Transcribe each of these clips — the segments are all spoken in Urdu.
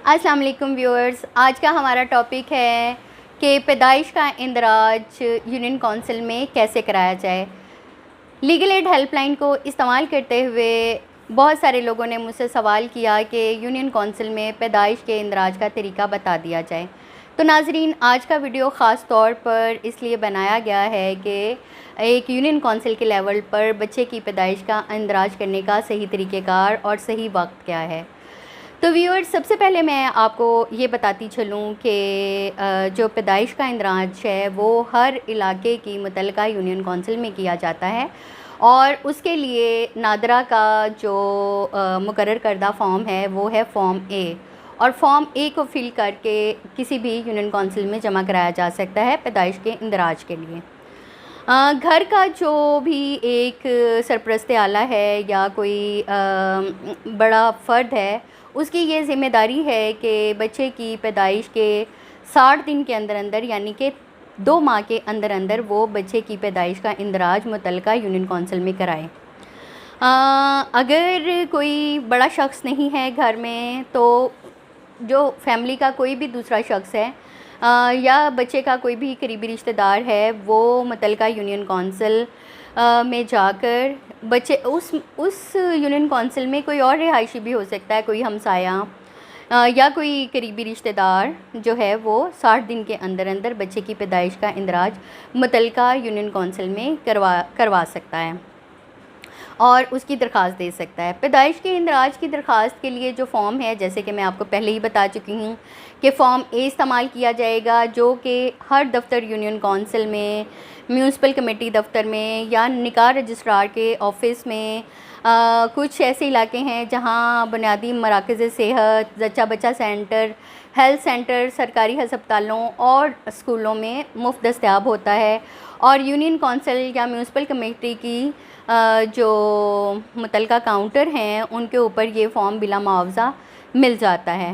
السلام علیکم ویورز، آج کا ہمارا ٹاپک ہے کہ پیدائش کا اندراج یونین کونسل میں کیسے کرایا جائے۔ لیگل ایڈ ہیلپ لائن کو استعمال کرتے ہوئے بہت سارے لوگوں نے مجھ سے سوال کیا کہ یونین کونسل میں پیدائش کے اندراج کا طریقہ بتا دیا جائے۔ تو ناظرین، آج کا ویڈیو خاص طور پر اس لیے بنایا گیا ہے کہ ایک یونین کونسل کے لیول پر بچے کی پیدائش کا اندراج کرنے کا صحیح طریقہ کار اور صحیح وقت کیا ہے۔ تو ویورز، سب سے پہلے میں آپ کو یہ بتاتی چلوں کہ جو پیدائش کا اندراج ہے وہ ہر علاقے کی متعلقہ یونین کونسل میں کیا جاتا ہے، اور اس کے لیے نادرا کا جو مقرر کردہ فارم ہے وہ ہے فارم اے، اور فارم اے کو فل کر کے کسی بھی یونین کونسل میں جمع کرایا جا سکتا ہے پیدائش کے اندراج کے لیے۔ گھر کا جو بھی ایک سرپرست اعلیٰ ہے یا کوئی بڑا فرد ہے، اس کی یہ ذمہ داری ہے کہ بچے کی پیدائش کے 60 دن کے اندر اندر، یعنی کہ 2 ماہ کے اندر اندر، وہ بچے کی پیدائش کا اندراج متعلقہ یونین کونسل میں کرائے۔ اگر کوئی بڑا شخص نہیں ہے گھر میں، تو جو فیملی کا کوئی بھی دوسرا شخص ہے یا بچے کا کوئی بھی قریبی رشتہ دار ہے، وہ متعلقہ یونین کونسل میں جا کر بچے اس یونین کونسل میں کوئی اور رہائشی بھی ہو سکتا ہے، کوئی ہمسایہ یا کوئی قریبی رشتہ دار جو ہے وہ 60 دن کے اندر اندر بچے کی پیدائش کا اندراج متعلقہ یونین کونسل میں کروا سکتا ہے اور اس کی درخواست دے سکتا ہے۔ پیدائش کے اندراج کی درخواست کے لیے جو فارم ہے، جیسے کہ میں آپ کو پہلے ہی بتا چکی ہوں کہ فارم اے استعمال کیا جائے گا، جو کہ ہر دفتر یونین کونسل میں، میونسپل کمیٹی دفتر میں یا نکاح رجسٹرار کے آفس میں، کچھ ایسے علاقے ہیں جہاں بنیادی مراکز صحت، زچہ بچہ سینٹر، ہیلتھ سینٹر، سرکاری ہسپتالوں اور اسکولوں میں مفت دستیاب ہوتا ہے، اور یونین کونسل یا میونسپل کمیٹی کی جو متعلقہ کاؤنٹر ہیں ان کے اوپر یہ فارم بلا معاوضہ مل جاتا ہے۔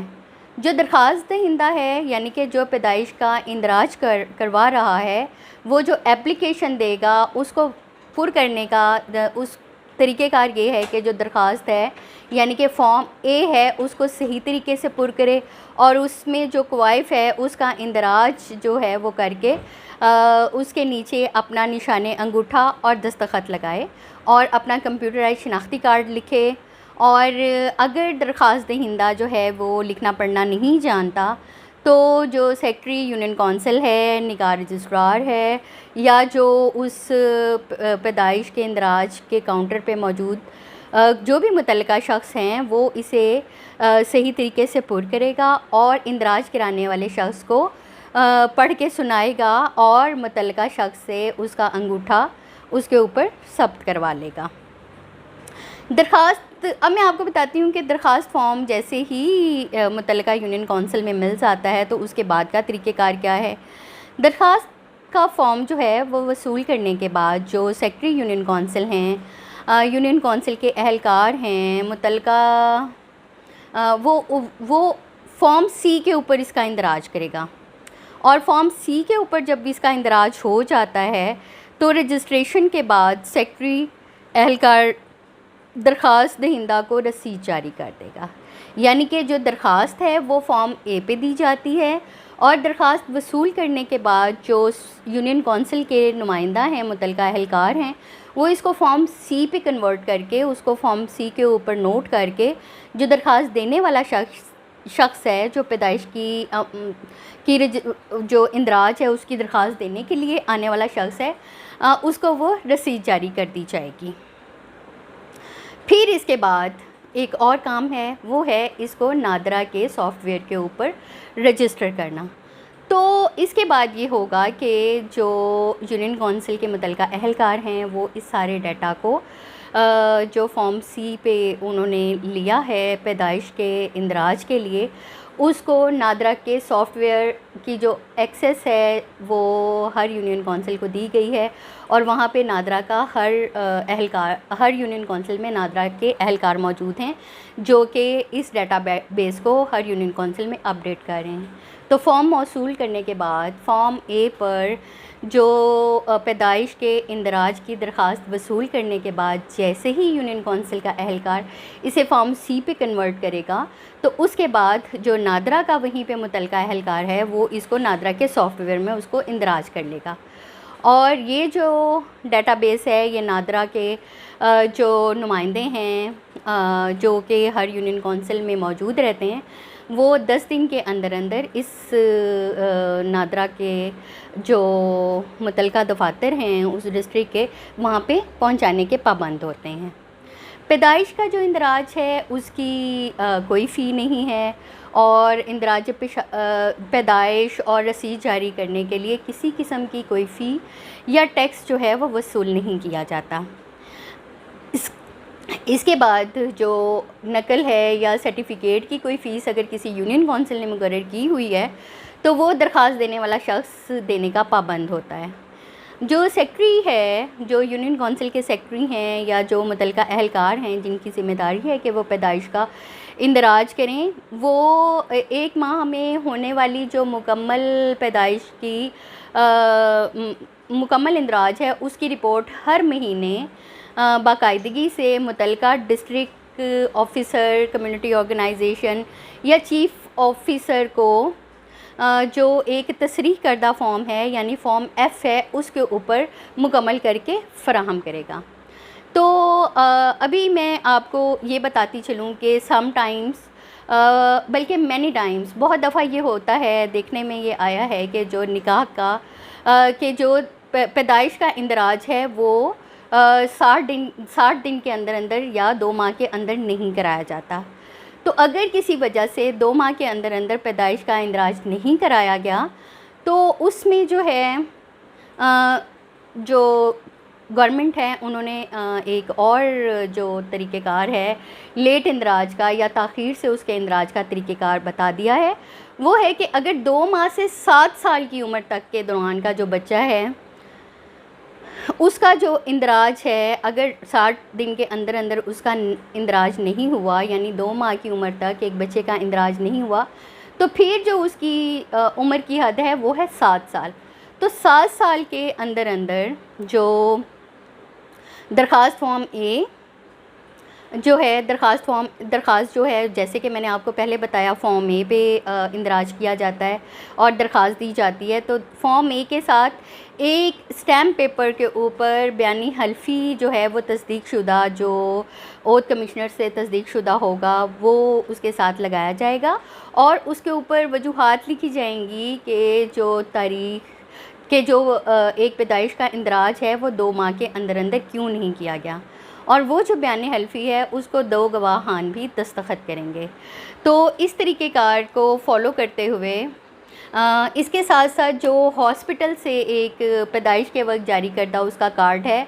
جو درخواست دہندہ ہے، یعنی کہ جو پیدائش کا اندراج کروا رہا ہے، وہ جو اپلیکیشن دے گا اس کو پر کرنے کا اس طریقہ کار یہ ہے کہ جو درخواست ہے، یعنی کہ فارم اے ہے، اس کو صحیح طریقے سے پر کرے، اور اس میں جو کوائف ہے اس کا اندراج جو ہے وہ کر کے اس کے نیچے اپنا نشان انگوٹھا اور دستخط لگائے اور اپنا کمپیوٹرائز شناختی کارڈ لکھے۔ اور اگر درخواست دہندہ جو ہے وہ لکھنا پڑھنا نہیں جانتا، تو جو سیکٹری یونین کونسل ہے، نگاہ رجسٹرار ہے، یا جو اس پیدائش کے اندراج کے کاؤنٹر پہ موجود جو بھی متعلقہ شخص ہیں، وہ اسے صحیح طریقے سے پر کرے گا اور اندراج کرانے والے شخص کو پڑھ کے سنائے گا، اور متعلقہ شخص سے اس کا انگوٹھا اس کے اوپر ثبت کروا لے گا۔ درخواست، اب میں آپ کو بتاتی ہوں کہ درخواست فارم جیسے ہی متعلقہ یونین کونسل میں مل جاتا ہے تو اس کے بعد کا طریقہ کار کیا ہے۔ درخواست کا فارم جو ہے وہ وصول کرنے کے بعد جو سیکٹری یونین کونسل ہیں، یونین کونسل کے اہلکار ہیں متعلقہ، وہ فارم سی کے اوپر اس کا اندراج کرے گا، اور فارم سی کے اوپر جب اس کا اندراج ہو جاتا ہے تو رجسٹریشن کے بعد سیکٹری اہلکار درخواست دہندہ کو رسید جاری کر دے گا، یعنی کہ جو درخواست ہے وہ فارم اے پہ دی جاتی ہے، اور درخواست وصول کرنے کے بعد جو یونین کونسل کے نمائندہ ہیں، متعلقہ اہلکار ہیں، وہ اس کو فارم سی پہ کنورٹ کر کے اس کو فارم سی کے اوپر نوٹ کر کے جو درخواست دینے والا شخص ہے، جو پیدائش کی جو اندراج ہے اس کی درخواست دینے کے لیے آنے والا شخص ہے، اس کو وہ رسید جاری کر دی جائے گی۔ پھر اس کے بعد ایک اور کام ہے، وہ ہے اس کو نادرا کے سافٹ ویئر کے اوپر رجسٹر کرنا۔ تو اس کے بعد یہ ہوگا کہ جو یونین کونسل کے متعلقہ اہلکار ہیں وہ اس سارے ڈیٹا کو جو فارم سی پہ انہوں نے لیا ہے پیدائش کے اندراج کے لیے، اس کو نادرا کے سافٹ ویئر کی جو ایکسیس ہے وہ ہر یونین کونسل کو دی گئی ہے، اور وہاں پہ نادرا کا ہر یونین کونسل میں نادرا کے اہلکار موجود ہیں جو کہ اس ڈیٹا بیس کو ہر یونین کونسل میں اپڈیٹ کر رہے ہیں۔ تو فارم موصول کرنے کے بعد فارم اے پر جو پیدائش کے اندراج کی درخواست وصول کرنے کے بعد جیسے ہی یونین کونسل کا اہلکار اسے فارم سی پہ کنورٹ کرے گا تو اس کے بعد جو نادرا کا وہیں پہ متعلقہ اہلکار ہے وہ اس کو نادرا کے سافٹ ویئر میں اس کو اندراج کر لے گا. اور یہ جو ڈیٹا بیس ہے یہ نادرا کے جو نمائندے ہیں جو کہ ہر یونین کونسل میں موجود رہتے ہیں وہ 10 دن کے اندر اندر اس نادرا کے جو متعلقہ دفاتر ہیں اس ڈسٹرکٹ کے وہاں پہ پہنچانے کے پابند ہوتے ہیں. پیدائش کا جو اندراج ہے اس کی کوئی فی نہیں ہے اور اندراج پیدائش اور رسید جاری کرنے کے لیے کسی قسم کی کوئی فی یا ٹیکس جو ہے وہ وصول نہیں کیا جاتا. اس کے بعد جو نقل ہے یا سرٹیفکیٹ کی کوئی فیس اگر کسی یونین کونسل نے مقرر کی ہوئی ہے تو وہ درخواست دینے والا شخص دینے کا پابند ہوتا ہے. جو سیکٹری ہے جو یونین کونسل کے سیکٹری ہیں یا جو متعلقہ اہلکار ہیں جن کی ذمہ داری ہے کہ وہ پیدائش کا اندراج کریں وہ 1 ماہ میں ہونے والی جو مکمل پیدائش کی مکمل اندراج ہے اس کی رپورٹ ہر مہینے باقاعدگی سے متعلقہ ڈسٹرکٹ آفیسر کمیونٹی آرگنائزیشن یا چیف آفیسر کو جو ایک تصریح کردہ فارم ہے یعنی فارم ایف ہے اس کے اوپر مکمل کر کے فراہم کرے گا. تو ابھی میں آپ کو یہ بتاتی چلوں کہ سم ٹائمز بلکہ مینی ٹائمز بہت دفعہ یہ ہوتا ہے دیکھنے میں یہ آیا ہے کہ جو نکاح کا کہ جو پیدائش کا اندراج ہے وہ 60 دن کے اندر اندر یا 2 ماہ کے اندر نہیں کرایا جاتا. تو اگر کسی وجہ سے 2 ماہ کے اندر اندر پیدائش کا اندراج نہیں کرایا گیا تو اس میں جو ہے جو گورنمنٹ ہے انہوں نے ایک اور جو طریقہ کار ہے لیٹ اندراج کا یا تاخیر سے اس کے اندراج کا طریقہ کار بتا دیا ہے. وہ ہے کہ اگر 2 ماہ سے 7 سال کی عمر تک کے دوران کا جو بچہ ہے اس کا جو اندراج ہے اگر 60 دن کے اندر اندر اس کا اندراج نہیں ہوا یعنی 2 ماہ کی عمر تک ایک بچے کا اندراج نہیں ہوا تو پھر جو اس کی عمر کی حد ہے وہ ہے 7 سال. تو 7 سال کے اندر اندر جو درخواست فارم اے جو ہے درخواست جو ہے جیسے کہ میں نے آپ کو پہلے بتایا فارم اے پہ اندراج کیا جاتا ہے اور درخواست دی جاتی ہے. تو فارم اے کے ساتھ ایک اسٹیمپ پیپر کے اوپر بیانی حلفی جو ہے وہ تصدیق شدہ جو اوتھ کمشنر سے تصدیق شدہ ہوگا وہ اس کے ساتھ لگایا جائے گا اور اس کے اوپر وجوہات لکھی جائیں گی کہ جو تاریخ کہ جو ایک پیدائش کا اندراج ہے وہ 2 ماہ کے اندر اندر کیوں نہیں کیا گیا اور وہ جو بیان حلفی ہے اس کو 2 گواہان بھی دستخط کریں گے. تو اس طریقہ کار کو فالو کرتے ہوئے اس کے ساتھ ساتھ جو ہاسپٹل سے ایک پیدائش کے وقت جاری کردہ اس کا کارڈ ہے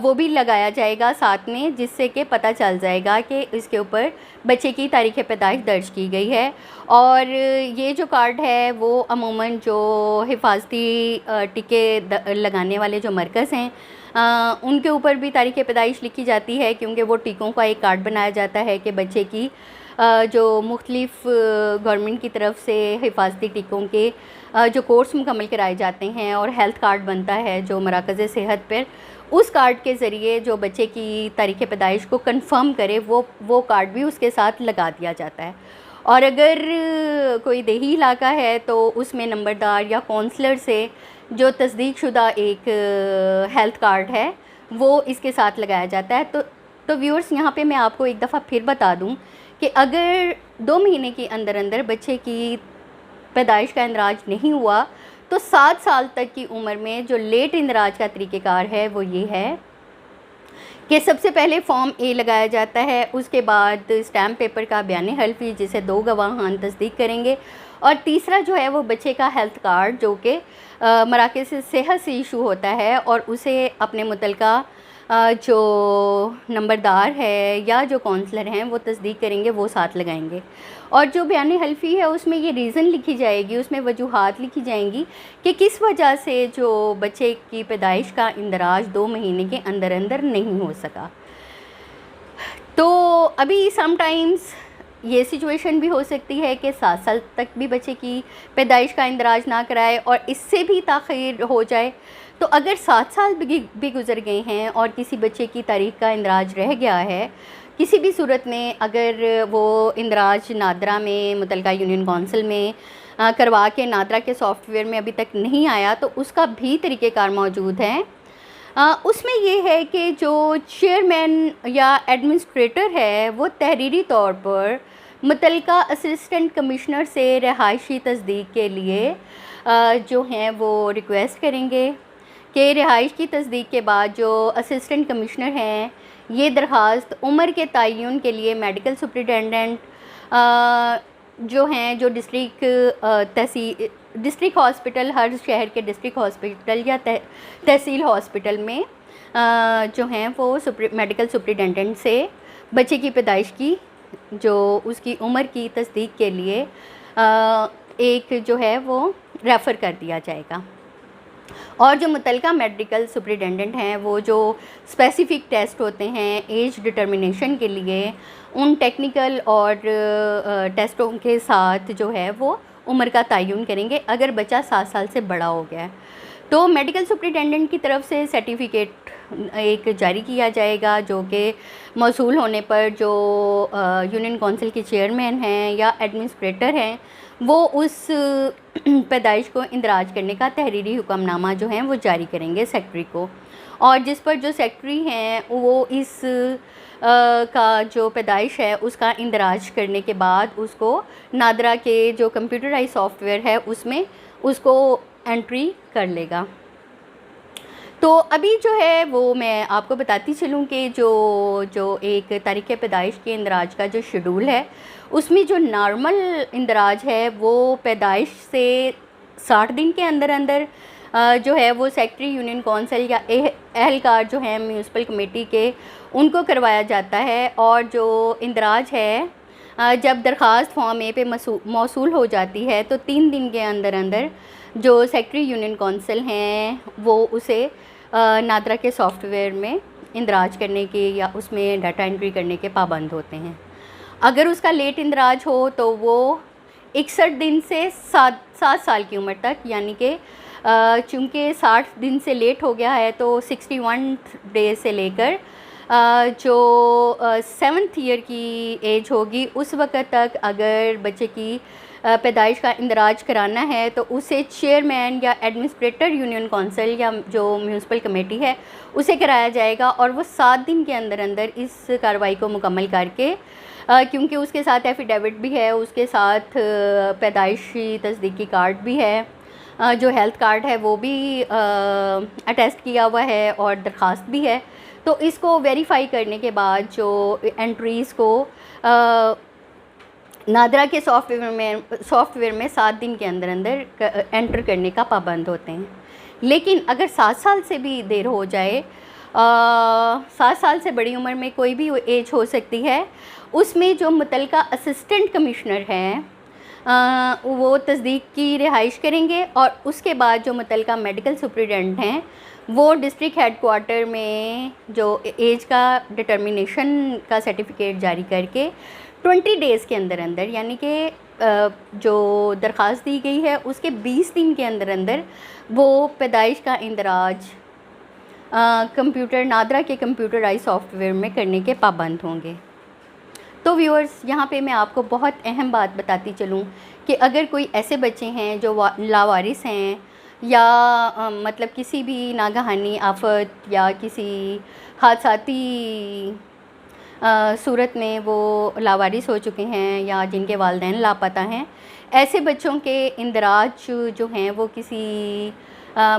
وہ بھی لگایا جائے گا ساتھ میں جس سے کہ پتہ چل جائے گا کہ اس کے اوپر بچے کی تاریخ پیدائش درج کی گئی ہے. اور یہ جو کارڈ ہے وہ عموماً جو حفاظتی ٹکے لگانے والے جو مرکز ہیں ان کے اوپر بھی تاریخ پیدائش لکھی جاتی ہے کیونکہ وہ ٹیکوں کا ایک کارڈ بنایا جاتا ہے کہ بچے کی جو مختلف گورنمنٹ کی طرف سے حفاظتی ٹیکوں کے جو کورس مکمل کرائے جاتے ہیں اور ہیلتھ کارڈ بنتا ہے جو مراکز صحت پر اس کارڈ کے ذریعے جو بچے کی تاریخ پیدائش کو کنفرم کرے وہ کارڈ بھی اس کے ساتھ لگا دیا جاتا ہے. اور اگر کوئی دیہی علاقہ ہے تو اس میں نمبردار یا کونسلر سے جو تصدیق شدہ ایک ہیلتھ کارڈ ہے وہ اس کے ساتھ لگایا جاتا ہے. تو ویورز یہاں پہ میں آپ کو ایک دفعہ پھر بتا دوں کہ اگر 2 مہینے کے اندر اندر بچے کی پیدائش کا اندراج نہیں ہوا تو 7 سال تک کی عمر میں جو لیٹ اندراج کا طریقہ کار ہے وہ یہ ہے کہ سب سے پہلے فارم اے لگایا جاتا ہے, اس کے بعد اسٹیمپ پیپر کا بیان حلفی جسے 2 گواہان تصدیق کریں گے, اور تیسرا جو ہے وہ بچے کا ہیلتھ کارڈ جو کہ مراکز صحت سے ایشو ہوتا ہے اور اسے اپنے متعلقہ جو نمبردار ہے یا جو کونسلر ہیں وہ تصدیق کریں گے, وہ ساتھ لگائیں گے. اور جو بیان حلفی ہے اس میں یہ ریزن لکھی جائے گی, اس میں وجوہات لکھی جائیں گی کہ کس وجہ سے جو بچے کی پیدائش کا اندراج 2 مہینے کے اندر اندر نہیں ہو سکا. تو ابھی سم ٹائمز یہ سچویشن بھی ہو سکتی ہے کہ 7 سال تک بھی بچے کی پیدائش کا اندراج نہ کرائے اور اس سے بھی تاخیر ہو جائے. تو اگر 7 سال بھی گزر گئے ہیں اور کسی بچے کی تاریخ کا اندراج رہ گیا ہے کسی بھی صورت میں، اگر وہ اندراج نادرا میں متعلقہ یونین کونسل میں کروا کے نادرا کے سافٹ ویئر میں ابھی تک نہیں آیا تو اس کا بھی طریقہ کار موجود ہے. اس میں یہ ہے کہ جو چیئرمین یا ایڈمنسٹریٹر ہے وہ تحریری طور پر متعلقہ اسسٹنٹ کمشنر سے رہائشی تصدیق کے لیے جو ہیں وہ ریکویسٹ کریں گے کہ رہائش کی تصدیق کے بعد جو اسسٹنٹ کمشنر ہیں یہ درخواست عمر کے تعین کے لیے میڈیکل سپرنٹینڈنٹ جو ہیں جو ڈسٹرکٹ ہاسپٹل، ہر شہر کے ڈسٹرکٹ ہاسپٹل یا تحصیل ہاسپٹل میں جو ہیں وہ میڈیکل سپرنٹینڈنٹ سے بچے کی پیدائش کی جو اس کی عمر کی تصدیق کے لیے ایک جو ہے وہ ریفر کر دیا جائے گا. اور جو متعلقہ میڈیکل سپرنٹینڈنٹ ہیں وہ جو اسپیسیفک ٹیسٹ ہوتے ہیں ایج ڈٹرمنیشن کے لیے ان ٹیکنیکل اور ٹیسٹوں کے ساتھ جو ہے وہ عمر کا تعین کریں گے اگر بچہ 7 سال سے بڑا ہو گیا ہے. تو میڈیکل سپرنٹینڈنٹ کی طرف سے سرٹیفکیٹ ایک جاری کیا جائے گا جو کہ موصول ہونے پر جو یونین کونسل کے چیئرمین ہیں یا ایڈمنسٹریٹر ہیں وہ اس پیدائش کو اندراج کرنے کا تحریری حکم نامہ جو ہیں وہ جاری کریں گے سیکٹری کو، اور جس پر جو سیکٹری ہیں وہ اس کا جو پیدائش ہے اس کا اندراج کرنے کے بعد اس کو نادرا کے جو کمپیوٹرائز سافٹ ویئر ہے اس میں اس کو انٹری کر لے گا. تو ابھی جو ہے وہ میں آپ کو بتاتی چلوں کہ جو ایک تاریخ پیدائش کے اندراج کا جو شیڈول ہے اس میں جو نارمل اندراج ہے وہ پیدائش سے 60 دن کے اندر اندر جو ہے وہ سیکٹری یونین کونسل یا اہلکار جو ہیں میونسپل کمیٹی کے ان کو کروایا جاتا ہے، اور جو اندراج ہے جب درخواست فارم اے پہ موصول ہو جاتی ہے تو 3 دن کے اندر اندر جو سیکٹری یونین کونسل ہیں وہ اسے نادرا کے سافٹ ویئر میں اندراج کرنے کے یا اس میں ڈیٹا انٹری کرنے کے پابند ہوتے ہیں. اگر اس کا لیٹ اندراج ہو تو وہ 61 دن سے 7 سال کی عمر تک، یعنی کہ چونکہ 60 دن سے لیٹ ہو گیا ہے تو 61 ڈیز سے لے کر جو 7th ایئر کی ایج ہوگی اس وقت تک اگر بچے کی پیدائش کا اندراج کرانا ہے تو اسے چیئرمین یا ایڈمنسٹریٹر یونین کونسل یا جو میونسپل کمیٹی ہے اسے کرایا جائے گا، اور وہ 7 دن کے اندر اندر اس کارروائی کو مکمل کر کے کیونکہ اس کے ساتھ ایفیڈیوٹ بھی ہے، اس کے ساتھ پیدائشی تصدیقی کارڈ بھی ہے، جو ہیلتھ کارڈ ہے وہ بھی اٹیسٹ کیا ہوا ہے اور درخواست بھی ہے. تو اس کو ویریفائی کرنے کے بعد جو انٹریز کو نادرا کے سافٹ ویئر میں 7 دن کے اندر اندر انٹر کرنے کا پابند ہوتے ہیں. لیکن اگر 7 سال سے بھی دیر ہو جائے، 7 سال سے بڑی عمر میں کوئی بھی ایج ہو سکتی ہے، اس میں جو متعلقہ اسسٹنٹ کمشنر ہیں وہ تصدیق کی رہائش کریں گے، اور اس کے بعد جو متعلقہ میڈیکل سپرنٹینڈنٹ ہیں وہ ڈسٹرکٹ ہیڈ کوارٹر میں جو ایج کا ڈٹرمنیشن کا سرٹیفکیٹ جاری کر کے 20 ڈیز کے اندر اندر، یعنی کہ جو درخواست دی گئی ہے اس کے 20 دن کے اندر اندر وہ پیدائش کا اندراج نادرا کے کمپیوٹرائز سافٹ ویئر میں کرنے کے پابند ہوں گے. تو ویورز، یہاں پہ میں آپ کو بہت اہم بات بتاتی چلوں کہ اگر کوئی ایسے بچے ہیں جو لاوارث ہیں یا مطلب کسی بھی ناگہانی آفت یا کسی حادثاتی صورت میں وہ لاوارث ہو چکے ہیں یا جن کے والدین لاپتہ ہیں، ایسے بچوں کے اندراج جو ہیں وہ کسی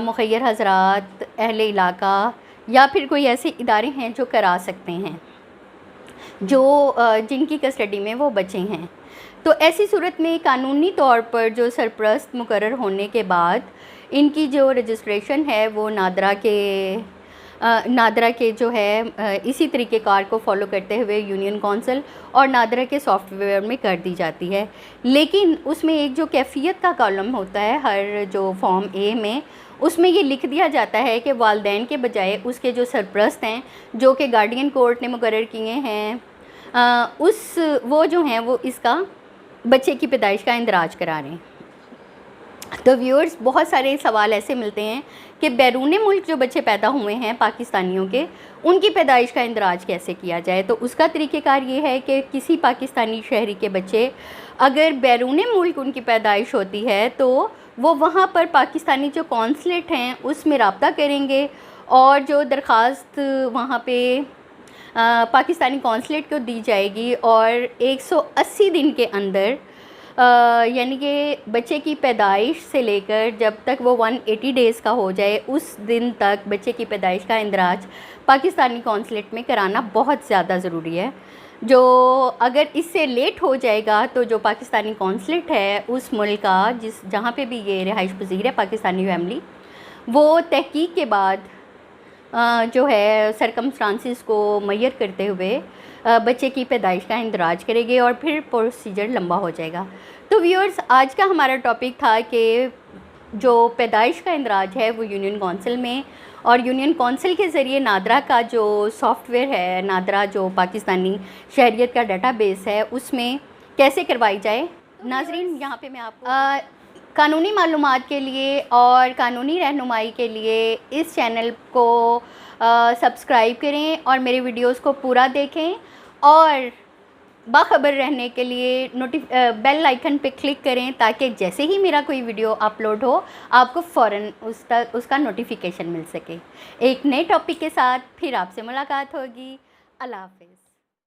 مخیر حضرات، اہل علاقہ یا پھر کوئی ایسے ادارے ہیں جو کرا سکتے ہیں جو جن کی کسٹڈی میں وہ بچے ہیں. تو ایسی صورت میں قانونی طور پر جو سرپرست مقرر ہونے کے بعد ان کی جو رجسٹریشن ہے وہ نادرا کے جو ہے اسی طریقہ کار کو فالو کرتے ہوئے یونین کونسل اور نادرا کے سافٹ ویئر میں کر دی جاتی ہے. لیکن اس میں ایک جو کیفیت کا کالم ہوتا ہے ہر جو فارم اے میں، اس میں یہ لکھ دیا جاتا ہے کہ والدین کے بجائے اس کے جو سرپرست ہیں جو کہ گارڈین کورٹ نے مقرر کیے ہیں وہ جو ہیں وہ اس کا بچے کی پیدائش کا اندراج کرا رہے ہیں۔ تو ویورز، بہت سارے سوال ایسے ملتے ہیں کہ بیرون ملک جو بچے پیدا ہوئے ہیں پاکستانیوں کے، ان کی پیدائش کا اندراج کیسے کیا جائے۔ تو اس کا طریقہ کار یہ ہے کہ کسی پاکستانی شہری کے بچے اگر بیرون ملک ان کی پیدائش ہوتی ہے تو وہ وہاں پر پاکستانی جو کونسلیٹ ہیں اس میں رابطہ کریں گے، اور جو درخواست وہاں پہ پاکستانی کونسلیٹ کو دی جائے گی، اور 180 دن کے اندر یعنی کہ بچے کی پیدائش سے لے کر جب تک وہ 180 ڈیز کا ہو جائے اس دن تک بچے کی پیدائش کا اندراج پاکستانی کونسلیٹ میں کرانا بہت زیادہ ضروری ہے۔ جو اگر اس سے لیٹ ہو جائے گا تو جو پاکستانی کونسلیٹ ہے اس ملک کا جہاں پہ بھی یہ رہائش پذیر ہے پاکستانی فیملی، وہ تحقیق کے بعد جو ہے سرکمسٹانسز کو معیر کرتے ہوئے بچے کی پیدائش کا اندراج کرے گے، اور پھر پروسیجر لمبا ہو جائے گا۔ تو ویورز، آج کا ہمارا ٹاپک تھا کہ جو پیدائش کا اندراج ہے وہ یونین کونسل میں، اور یونین کونسل کے ذریعے نادرا کا جو سافٹ ویئر ہے، نادرا جو پاکستانی شہریت کا ڈیٹا بیس ہے، اس میں کیسے کروائی جائے۔ ناظرین، یہاں پہ میں آپ کو قانونی معلومات کے لیے اور قانونی رہنمائی کے لیے اس چینل کو سبسکرائب کریں اور میرے ویڈیوز کو پورا دیکھیں، اور باخبر رہنے کے لیے بیل آئیکن پہ کلک کریں تاکہ جیسے ہی میرا کوئی ویڈیو اپلوڈ ہو آپ کو فوراً اس کا نوٹیفیکیشن مل سکے۔ ایک نئے ٹاپک کے ساتھ پھر آپ سے ملاقات ہوگی۔ اللہ حافظ۔